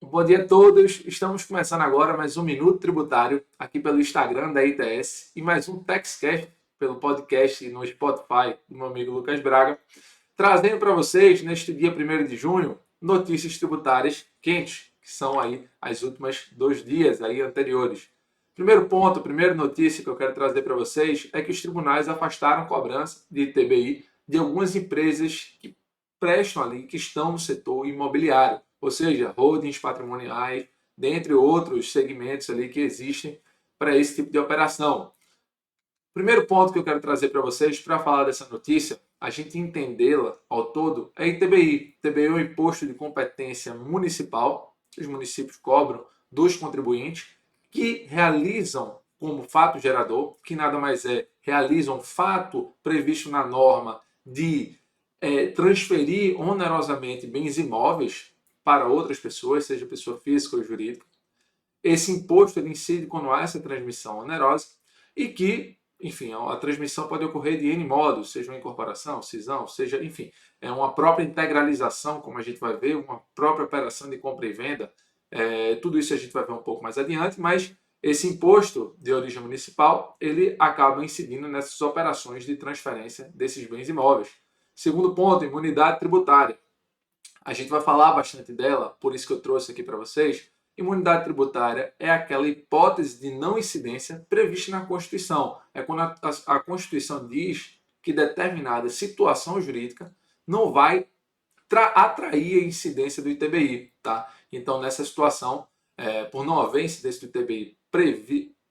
Bom dia a todos. Estamos começando agora mais um Minuto Tributário aqui pelo Instagram da ITS e mais um TaxCast pelo podcast no Spotify do meu amigo Lucas Braga, trazendo para vocês neste dia 1º de junho notícias tributárias quentes, que são aí as últimas 2 dias aí anteriores. Primeiro ponto, primeira notícia que eu quero trazer para vocês é que os tribunais afastaram cobrança de ITBI de algumas empresas que prestam ali, que estão no setor imobiliário, ou seja, holdings patrimoniais, dentre outros segmentos ali que existem para esse tipo de operação. Primeiro ponto que eu quero trazer para vocês para falar dessa notícia, a gente entendê-la ao todo, é ITBI. ITBI é o Imposto de Competência Municipal, que os municípios cobram dos contribuintes, que realizam como fato gerador, que nada mais é, realizam fato previsto na norma de transferir onerosamente bens imóveis para outras pessoas, seja pessoa física ou jurídica. Esse imposto ele incide quando há essa transmissão onerosa e que, enfim, a transmissão pode ocorrer de N modos, seja uma incorporação, cisão, seja, enfim, é uma própria integralização, como a gente vai ver, uma própria operação de compra e venda. Tudo isso a gente vai ver um pouco mais adiante, mas esse imposto de origem municipal, ele acaba incidindo nessas operações de transferência desses bens imóveis. Segundo ponto, imunidade tributária. A gente vai falar bastante dela, por isso que eu trouxe aqui para vocês. Imunidade tributária é aquela hipótese de não incidência prevista na Constituição. É quando a Constituição diz que determinada situação jurídica não vai atrair a incidência do ITBI. Tá? Então, nessa situação, por não haver incidência do ITBI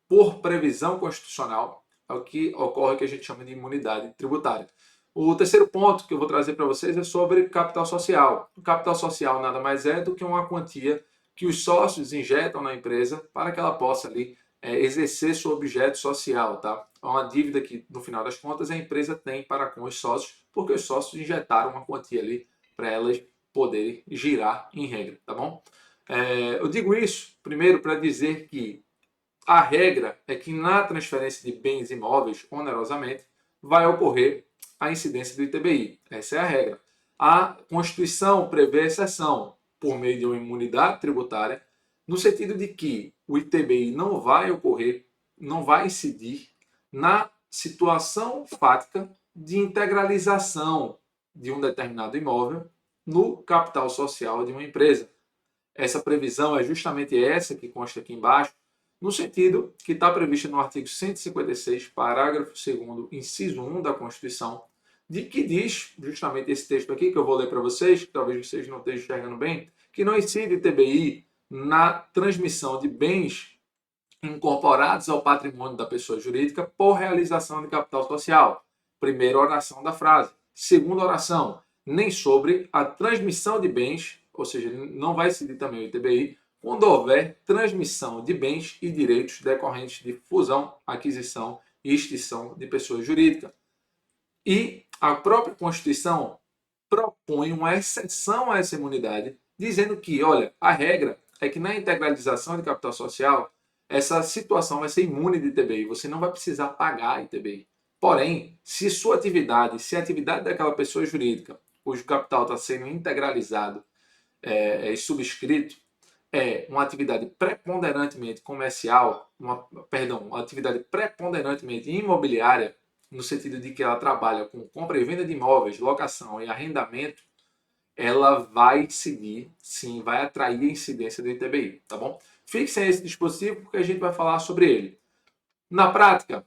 por previsão constitucional, é o que ocorre que a gente chama de imunidade tributária. O terceiro ponto que eu vou trazer para vocês é sobre capital social. O capital social nada mais é do que uma quantia que os sócios injetam na empresa para que ela possa ali exercer seu objeto social, tá? É uma dívida que, no final das contas, a empresa tem para com os sócios, porque os sócios injetaram uma quantia ali para elas poderem girar em regra, tá bom? Eu digo isso, primeiro, para dizer que a regra é que na transferência de bens imóveis, onerosamente, vai ocorrer a incidência do ITBI. Essa é a regra. A Constituição prevê exceção por meio de uma imunidade tributária, no sentido de que o ITBI não vai ocorrer, não vai incidir na situação fática de integralização de um determinado imóvel no capital social de uma empresa. Essa previsão é justamente essa que consta aqui embaixo, no sentido que está prevista no artigo 156, parágrafo 2º, inciso 1 da Constituição, de que diz, justamente esse texto aqui, que eu vou ler para vocês, que talvez vocês não estejam enxergando bem, que não incide ITBI na transmissão de bens incorporados ao patrimônio da pessoa jurídica por realização de capital social. Primeira oração da frase. Segunda oração, nem sobre a transmissão de bens, ou seja, não vai incidir também o ITBI, quando houver transmissão de bens e direitos decorrentes de fusão, aquisição e extinção de pessoa jurídica. E a própria Constituição propõe uma exceção a essa imunidade, dizendo que, olha, a regra é que na integralização de capital social, essa situação vai ser imune de ITBI, você não vai precisar pagar ITBI. Porém, se sua atividade, se a atividade daquela pessoa jurídica, cujo capital está sendo integralizado e subscrito, é uma atividade preponderantemente comercial, uma atividade preponderantemente imobiliária, no sentido de que ela trabalha com compra e venda de imóveis, locação e arrendamento, ela vai seguir, sim, vai atrair a incidência do ITBI, tá bom? Fixem esse dispositivo porque a gente vai falar sobre ele. Na prática,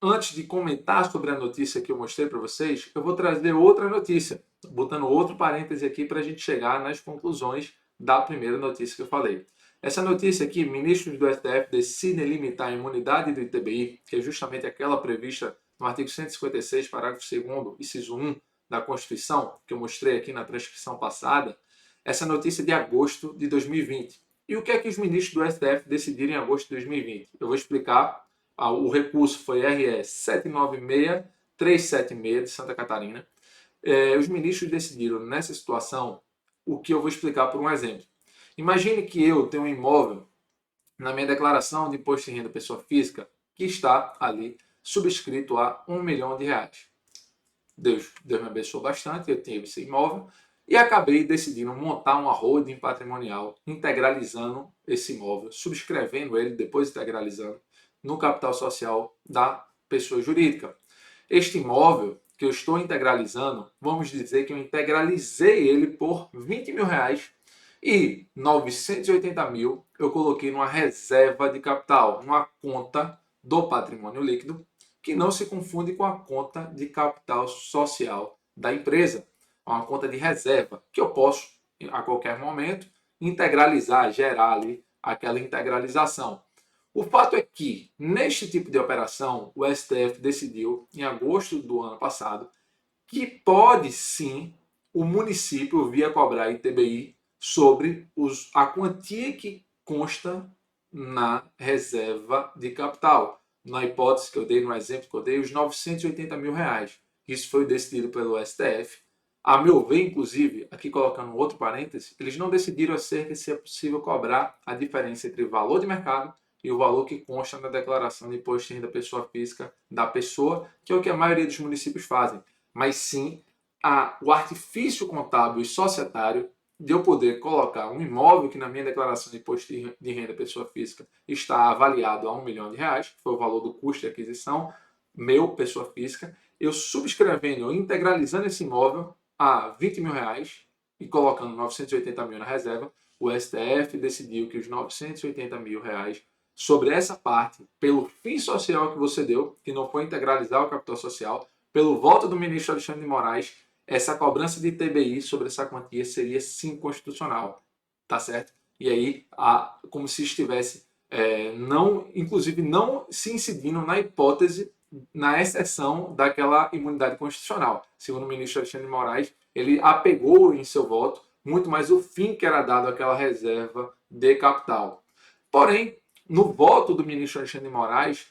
antes de comentar sobre a notícia que eu mostrei para vocês, eu vou trazer outra notícia, botando outro parêntese aqui para a gente chegar nas conclusões da primeira notícia que eu falei. Essa notícia aqui, ministros do STF decidem limitar a imunidade do ITBI, que é justamente aquela prevista no artigo 156, parágrafo 2º, inciso 1 da Constituição, que eu mostrei aqui na transcrição passada, essa notícia de agosto de 2020. E o que é que os ministros do STF decidiram em agosto de 2020? Eu vou explicar. O recurso foi RS 796376 de Santa Catarina. Os ministros decidiram, nessa situação, o que eu vou explicar por um exemplo. Imagine que eu tenho um imóvel na minha declaração de imposto de renda pessoa física que está ali subscrito a R$ 1 milhão. Deus me abençoou bastante, eu tenho esse imóvel E acabei decidindo montar uma holding patrimonial, integralizando esse imóvel, subscrevendo ele, depois integralizando, no capital social da pessoa jurídica. Este imóvel que eu estou integralizando, vamos dizer que eu integralizei ele por R$ 20.000 e 980 mil eu coloquei numa reserva de capital, numa conta do patrimônio líquido, que não se confunde com a conta de capital social da empresa. É uma conta de reserva que eu posso, a qualquer momento, integralizar, gerar ali aquela integralização. O fato é que, neste tipo de operação, o STF decidiu, em agosto do ano passado, que pode sim o município vir a cobrar ITBI sobre a quantia que consta na reserva de capital. Na hipótese que eu dei, no exemplo que eu dei, os R$ 980.000. Isso foi decidido pelo STF. A meu ver, inclusive, aqui colocando outro parêntese, eles não decidiram acerca se é possível cobrar a diferença entre o valor de mercado e o valor que consta na declaração de imposto de renda pessoa física da pessoa, que é o que a maioria dos municípios fazem, mas sim o artifício contábil e societário de eu poder colocar um imóvel que na minha declaração de imposto de renda pessoa física está avaliado a R$ 1.000.000, que foi o valor do custo de aquisição, meu, pessoa física, eu subscrevendo, eu integralizando esse imóvel a R$ 20.000 e colocando 980 mil na reserva, o STF decidiu que os 980 mil reais sobre essa parte, pelo fim social que você deu, que não foi integralizar o capital social, pelo voto do ministro Alexandre de Moraes, essa cobrança de ITBI sobre essa quantia seria sim constitucional, tá certo? E aí, como se estivesse, inclusive não se incidindo na hipótese, na exceção daquela imunidade constitucional. Segundo o ministro Alexandre de Moraes, ele apegou em seu voto muito mais o fim que era dado àquela reserva de capital. Porém, no voto do ministro Alexandre de Moraes,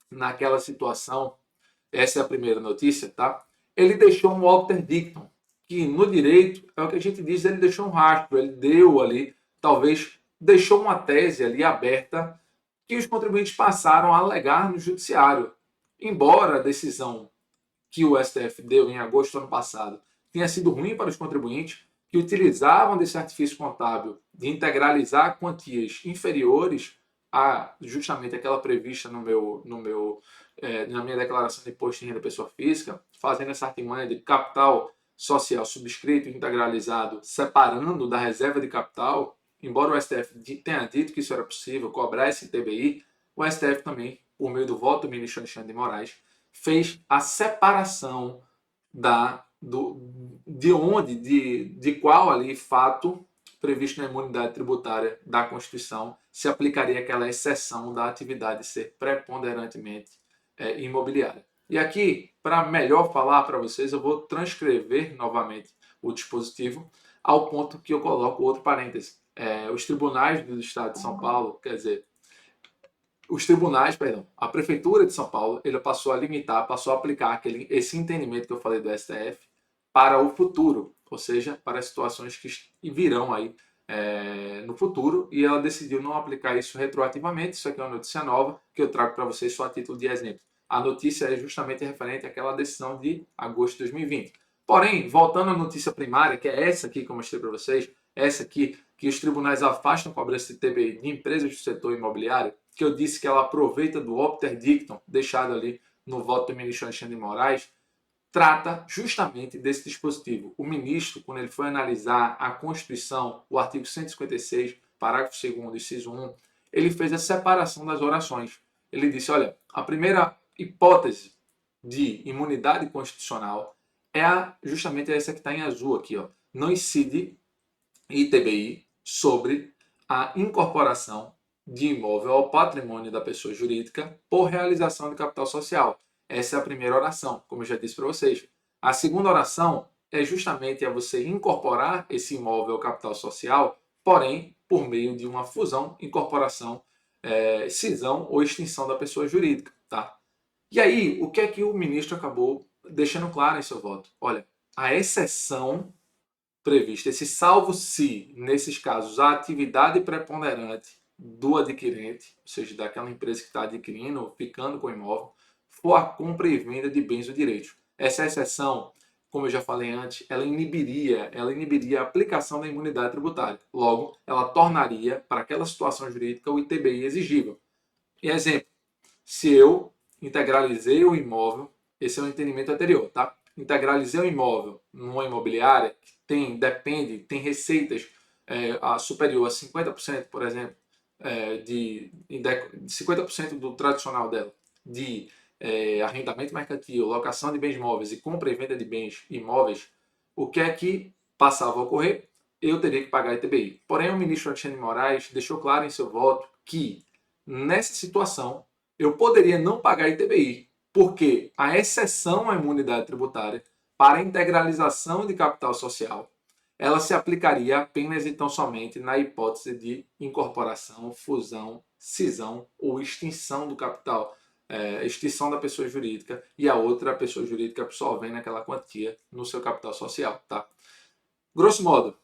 naquela situação, essa é a primeira notícia, tá? Ele deixou um alter dictum, que no direito é o que a gente diz, ele deixou um rastro, ele deu ali, talvez deixou uma tese ali aberta que os contribuintes passaram a alegar no judiciário. Embora a decisão que o STF deu em agosto do ano passado tenha sido ruim para os contribuintes, que utilizavam desse artifício contábil de integralizar quantias inferiores a justamente aquela prevista na minha declaração de imposto de renda pessoa física, fazendo essa artimanha de capital social subscrito e integralizado, separando da reserva de capital, embora o STF tenha dito que isso era possível, cobrar esse TBI, o STF também, por meio do voto do ministro Alexandre de Moraes, fez a separação de qual ali fato previsto na imunidade tributária da Constituição se aplicaria aquela exceção da atividade ser preponderantemente imobiliária. E aqui, para melhor falar para vocês, eu vou transcrever novamente o dispositivo ao ponto que eu coloco outro parêntese. Os tribunais do Estado de São Paulo, quer dizer, a Prefeitura de São Paulo, ele passou a limitar, passou a aplicar esse entendimento que eu falei do STF para o futuro, ou seja, para as situações que virão aí no futuro, e ela decidiu não aplicar isso retroativamente. Isso aqui é uma notícia nova que eu trago para vocês só a título de exemplo. A notícia é justamente referente àquela decisão de agosto de 2020. Porém, voltando à notícia primária, que é essa aqui que eu mostrei para vocês, essa aqui, que os tribunais afastam cobrança de TBI de empresas do setor imobiliário, que eu disse que ela aproveita do obter dictum deixado ali no voto do ministro Alexandre de Moraes, trata justamente desse dispositivo. O ministro, quando ele foi analisar a Constituição, o artigo 156, parágrafo 2º, inciso 1, ele fez a separação das orações. Ele disse, olha, a primeira hipótese de imunidade constitucional é justamente essa que está em azul aqui, ó. Não incide ITBI sobre a incorporação de imóvel ao patrimônio da pessoa jurídica por realização de capital social. Essa é a primeira oração, como eu já disse para vocês. A segunda oração é justamente você incorporar esse imóvel ao capital social, porém, por meio de uma fusão, incorporação, cisão ou extinção da pessoa jurídica. Tá? E aí, o que é que o ministro acabou deixando claro em seu voto? Olha, a exceção prevista, esse salvo se, nesses casos, a atividade preponderante do adquirente, ou seja, daquela empresa que está adquirindo ou ficando com o imóvel, for a compra e venda de bens ou direitos. Essa exceção como eu já falei antes, ela inibiria a aplicação da imunidade tributária. Logo, ela tornaria, para aquela situação jurídica, o ITBI exigível. E exemplo, se eu integralizei o imóvel, esse é o entendimento anterior, tá? Integralizei o imóvel numa imobiliária que tem receitas superior a 50%, por exemplo, de 50% do tradicional dela, de arrendamento mercantil, locação de bens móveis e compra e venda de bens imóveis, o que é que passava a ocorrer? Eu teria que pagar ITBI. Porém, o ministro Alexandre de Moraes deixou claro em seu voto que, nessa situação, eu poderia não pagar ITBI, porque a exceção à imunidade tributária para a integralização de capital social, ela se aplicaria apenas e tão somente na hipótese de incorporação, fusão, cisão ou extinção do capital, extinção da pessoa jurídica e a outra pessoa jurídica absorvendo aquela quantia no seu capital social, tá? Grosso modo,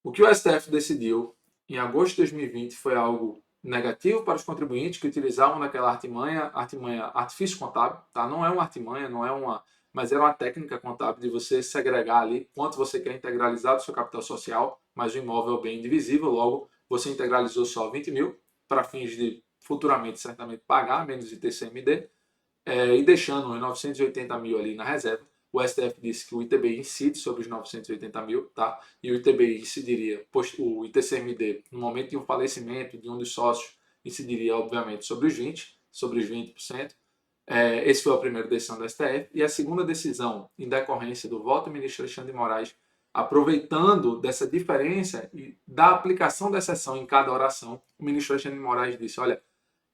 o que o STF decidiu em agosto de 2020 foi algo negativo para os contribuintes que utilizavam naquela artimanha artifício contábil, tá? Não é uma artimanha, mas era uma técnica contábil de você segregar ali quanto você quer integralizar do seu capital social, mas o imóvel é o bem indivisível, logo você integralizou só 20 mil para fins de futuramente certamente pagar menos ITCMD, e deixando os 980 mil ali na reserva. O STF disse que o ITBI incide sobre os 980 mil, tá? E o ITBI incidiria, o ITCMD, no momento de um falecimento de um dos sócios, incidiria, obviamente, sobre os 20%. Esse foi a primeira decisão do STF. E a segunda decisão, em decorrência do voto do ministro Alexandre de Moraes, aproveitando dessa diferença e da aplicação da exceção em cada oração, o ministro Alexandre de Moraes disse, olha,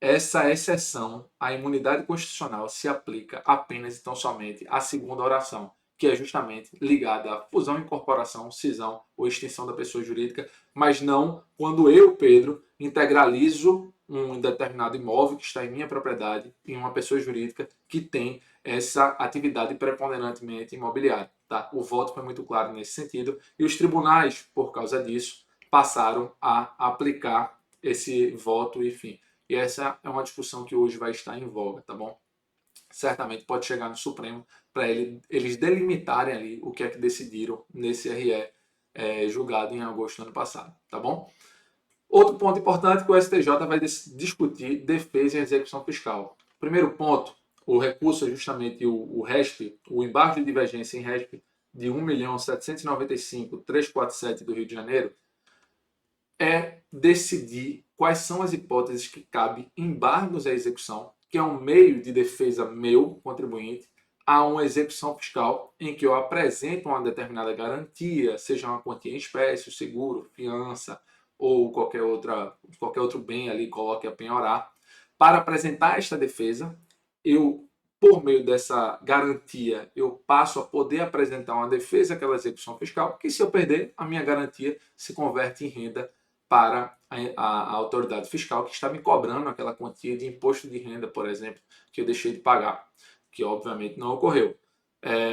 essa exceção à imunidade constitucional se aplica apenas e tão somente à segunda oração, que é justamente ligada à fusão, incorporação, cisão ou extinção da pessoa jurídica, mas não quando eu, Pedro, integralizo um determinado imóvel que está em minha propriedade em uma pessoa jurídica que tem essa atividade preponderantemente imobiliária. Tá? O voto foi muito claro nesse sentido e os tribunais, por causa disso, passaram a aplicar esse voto, enfim. E essa é uma discussão que hoje vai estar em voga, tá bom? Certamente pode chegar no Supremo para eles delimitarem ali o que é que decidiram nesse RE julgado em agosto do ano passado, tá bom? Outro ponto importante que o STJ vai discutir defesa e execução fiscal. Primeiro ponto, o recurso é justamente o RESP, o embargo de divergência em RESP de 1.795.347 do Rio de Janeiro, é decidir quais são as hipóteses que cabem embargos à execução, que é um meio de defesa meu, contribuinte, a uma execução fiscal em que eu apresento uma determinada garantia, seja uma quantia em espécie, seguro, fiança ou qualquer outro bem ali, coloque a penhorar. Para apresentar esta defesa, eu, por meio dessa garantia, eu passo a poder apresentar uma defesa àquela execução fiscal, que se eu perder, a minha garantia se converte em renda para a autoridade fiscal que está me cobrando aquela quantia de imposto de renda, por exemplo, que eu deixei de pagar, que obviamente não ocorreu.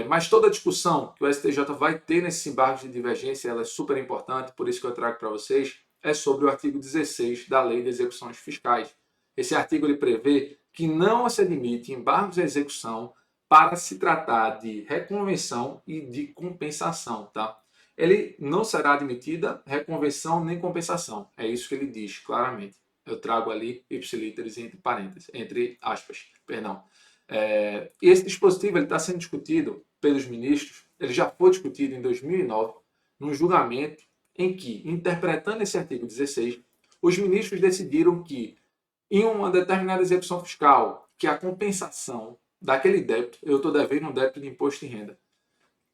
Mas toda a discussão que o STJ vai ter nesses embargos de divergência, ela é super importante, por isso que eu trago para vocês, é sobre o artigo 16 da Lei de Execuções Fiscais. Esse artigo ele prevê que não se admite embargos à execução para se tratar de reconvenção e de compensação, tá? Ele não será admitida reconvenção nem compensação. É isso que ele diz claramente. Eu trago ali ipsilíteres entre parênteses, entre aspas, perdão. Esse dispositivo está sendo discutido pelos ministros, ele já foi discutido em 2009, num julgamento em que, interpretando esse artigo 16, os ministros decidiram que, em uma determinada execução fiscal, que a compensação daquele débito, eu estou devendo um débito de imposto de renda,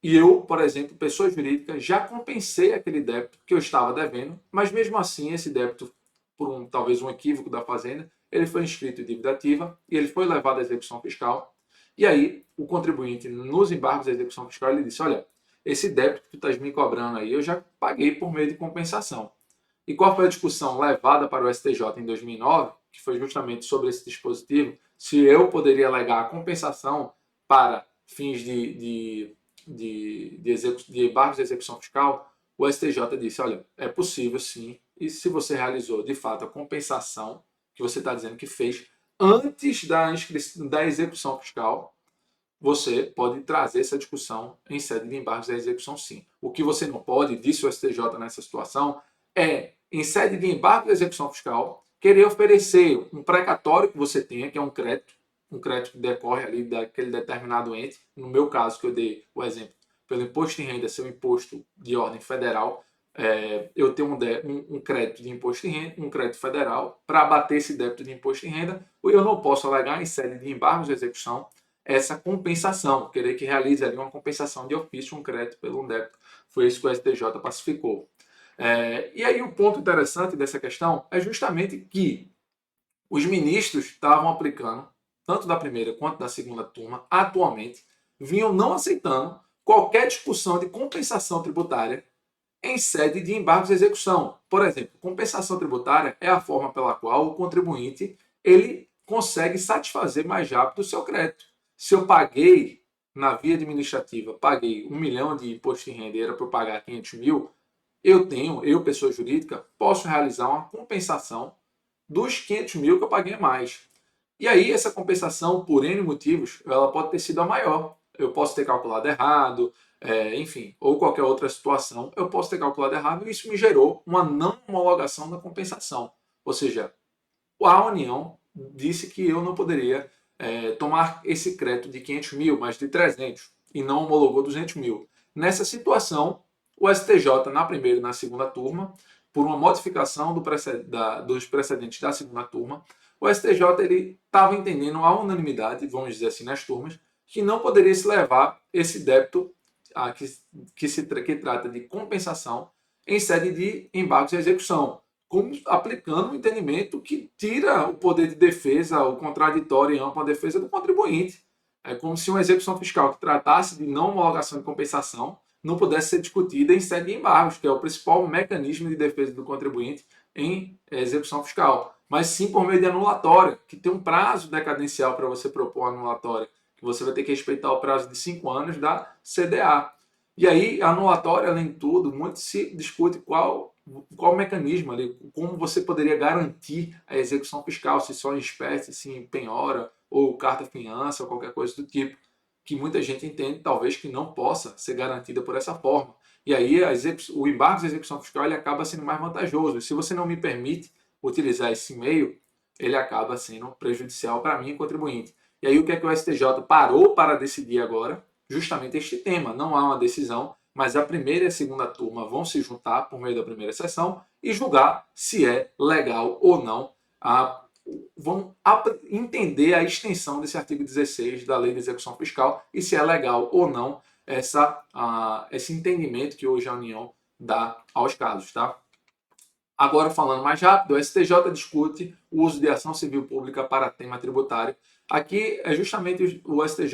e eu, por exemplo, pessoa jurídica, já compensei aquele débito que eu estava devendo, mas mesmo assim esse débito, por talvez um equívoco da Fazenda, ele foi inscrito em dívida ativa e ele foi levado à execução fiscal. E aí o contribuinte, nos embargos da execução fiscal, ele disse, olha, esse débito que tu estás me cobrando aí, eu já paguei por meio de compensação. E qual foi a discussão levada para o STJ em 2009, que foi justamente sobre esse dispositivo, se eu poderia alegar a compensação para fins de embargos de execução fiscal, o STJ disse, olha, é possível sim, e se você realizou de fato a compensação que você está dizendo que fez antes da execução fiscal, você pode trazer essa discussão em sede de embargos da execução, sim. O que você não pode, disse o STJ nessa situação, é, em sede de embargo da execução fiscal, querer oferecer um precatório que você tenha, que é um crédito que decorre ali daquele determinado ente. No meu caso, que eu dei o exemplo, pelo imposto de renda ser um imposto de ordem federal, eu tenho um crédito de imposto de renda, um crédito federal, para abater esse débito de imposto de renda, eu não posso alegar em sede de embargos de execução essa compensação, querer que realize ali uma compensação de ofício, um crédito pelo débito. Foi isso que o STJ pacificou. E aí o ponto interessante dessa questão é justamente que os ministros estavam aplicando, tanto da primeira quanto da segunda turma, atualmente, vinham não aceitando qualquer discussão de compensação tributária em sede de embargos de execução. Por exemplo, compensação tributária é a forma pela qual o contribuinte ele consegue satisfazer mais rápido o seu crédito. Se eu paguei na via administrativa, paguei 1 milhão de imposto de renda e era para eu pagar 500 mil, eu, pessoa jurídica, posso realizar uma compensação dos 500 mil que eu paguei a mais. E aí, essa compensação, por N motivos, ela pode ter sido a maior. Eu posso ter calculado errado, enfim, ou qualquer outra situação, eu posso ter calculado errado e isso me gerou uma não homologação da compensação. Ou seja, a União disse que eu não poderia tomar esse crédito de 500 mil, mas de 300, e não homologou 200 mil. Nessa situação, o STJ, na primeira e na segunda turma, por uma modificação dos precedentes da segunda turma, o STJ estava entendendo a unanimidade, vamos dizer assim, nas turmas, que não poderia se levar esse débito que trata de compensação em sede de embargos de execução, como aplicando um entendimento que tira o poder de defesa, o contraditório e ampla defesa do contribuinte. É como se uma execução fiscal que tratasse de não homologação de compensação não pudesse ser discutida em sede de embargos, que é o principal mecanismo de defesa do contribuinte em execução fiscal, mas sim por meio de anulatória, que tem um prazo decadencial para você propor anulatória, que você vai ter que respeitar o prazo de 5 anos da CDA. E aí, a anulatória, além de tudo, muito se discute qual o mecanismo ali, como você poderia garantir a execução fiscal, se só em espécie, se em penhora, ou carta fiança, ou qualquer coisa do tipo, que muita gente entende talvez que não possa ser garantida por essa forma. E aí o embargo de execução fiscal ele acaba sendo mais vantajoso. E se você não me permite utilizar esse meio, ele acaba sendo prejudicial para mim, contribuinte. E aí o que é que o STJ parou para decidir agora? Justamente este tema. Não há uma decisão, mas a primeira e a segunda turma vão se juntar por meio da primeira sessão e julgar se é legal ou não. Vão entender a extensão desse artigo 16 da Lei de Execução Fiscal e se é legal ou não esse entendimento que hoje a União dá aos casos, tá? Agora, falando mais rápido, o STJ discute o uso de ação civil pública para tema tributário. Aqui é justamente o STJ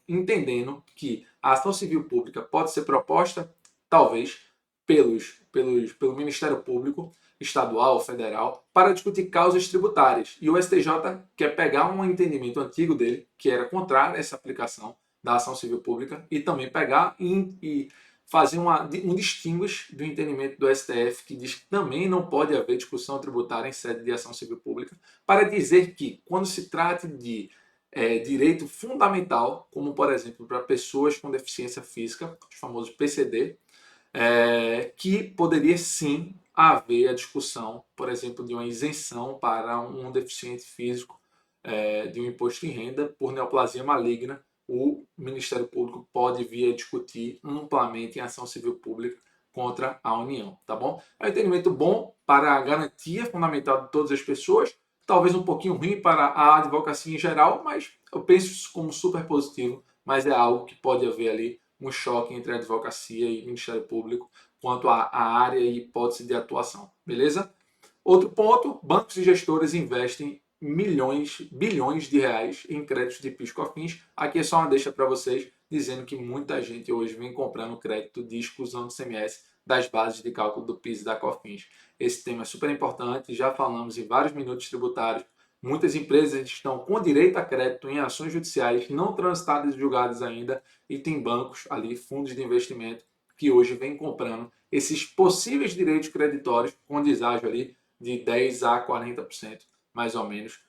entendendo que a ação civil pública pode ser proposta, talvez, pelo Ministério Público estadual, federal, para discutir causas tributárias. E o STJ quer pegar um entendimento antigo dele, que era contrário a essa aplicação da ação civil pública, e também pegar e fazer um distinguish do entendimento do STF, que diz que também não pode haver discussão tributária em sede de ação civil pública, para dizer que, quando se trata de direito fundamental, como, por exemplo, para pessoas com deficiência física, os famosos PCD, que poderia sim haver a discussão, por exemplo, de uma isenção para um deficiente físico de um imposto de renda por neoplasia maligna. O Ministério Público pode vir a discutir amplamente em ação civil pública contra a União, tá bom? É um entendimento bom para a garantia fundamental de todas as pessoas, talvez um pouquinho ruim para a advocacia em geral, mas eu penso isso como super positivo, mas é algo que pode haver ali um choque entre a advocacia e o Ministério Público quanto à área e hipótese de atuação, beleza? Outro ponto, bancos e gestores investem bilhões de reais em créditos de PIS/COFINS. Aqui é só uma deixa para vocês, dizendo que muita gente hoje vem comprando crédito de exclusão do CMS das bases de cálculo do PIS e da COFINS. Esse tema é super importante, já falamos em vários minutos tributários. Muitas empresas estão com direito a crédito em ações judiciais não transitadas e julgadas ainda, e tem bancos ali, fundos de investimento, que hoje vêm comprando esses possíveis direitos creditórios com deságio ali de 10 a 40%, mais ou menos,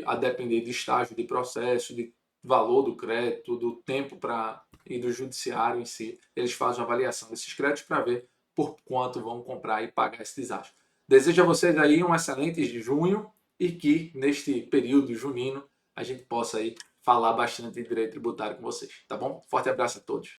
a depender de estágio de processo, de valor do crédito, do tempo e do judiciário em si. Eles fazem uma avaliação desses créditos para ver por quanto vão comprar e pagar esse desastre. Desejo a vocês aí um excelente junho e que neste período junino a gente possa aí falar bastante de direito tributário com vocês, tá bom? Forte abraço a todos.